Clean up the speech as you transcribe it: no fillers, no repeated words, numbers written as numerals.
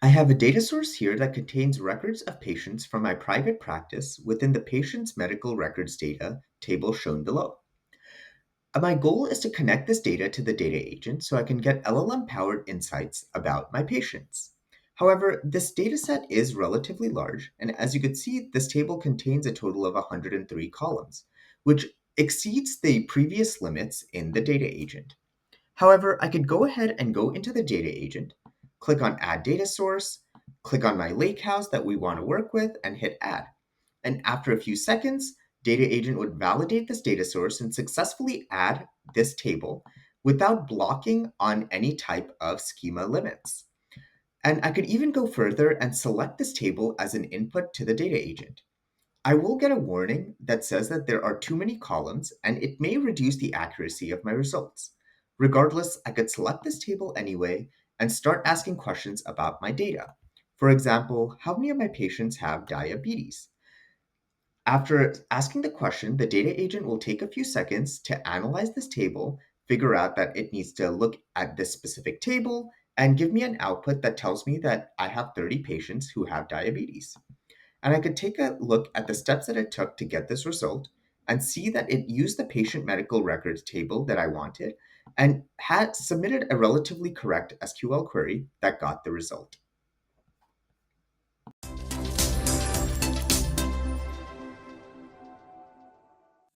I have a data source here that contains records of patients from my private practice within the patient's medical records data table shown below. My goal is to connect this data to the data agent so I can get LLM-powered insights about my patients. However, this dataset is relatively large, and as you can see, this table contains a total of 103 columns, which exceeds the previous limits in the data agent. However, I could go ahead and go into the data agent, click on Add Data Source, click on my lakehouse that we want to work with, and hit Add. And after a few seconds, Data Agent would validate this data source and successfully add this table without blocking on any type of schema limits. And I could even go further and select this table as an input to the data agent. I will get a warning that says that there are too many columns and it may reduce the accuracy of my results. Regardless, I could select this table anyway and start asking questions about my data. For example, how many of my patients have diabetes? After asking the question, the data agent will take a few seconds to analyze this table, figure out that it needs to look at this specific table, and give me an output that tells me that I have 30 patients who have diabetes. And I could take a look at the steps that it took to get this result and see that it used the patient medical records table that I wanted and had submitted a relatively correct SQL query that got the result.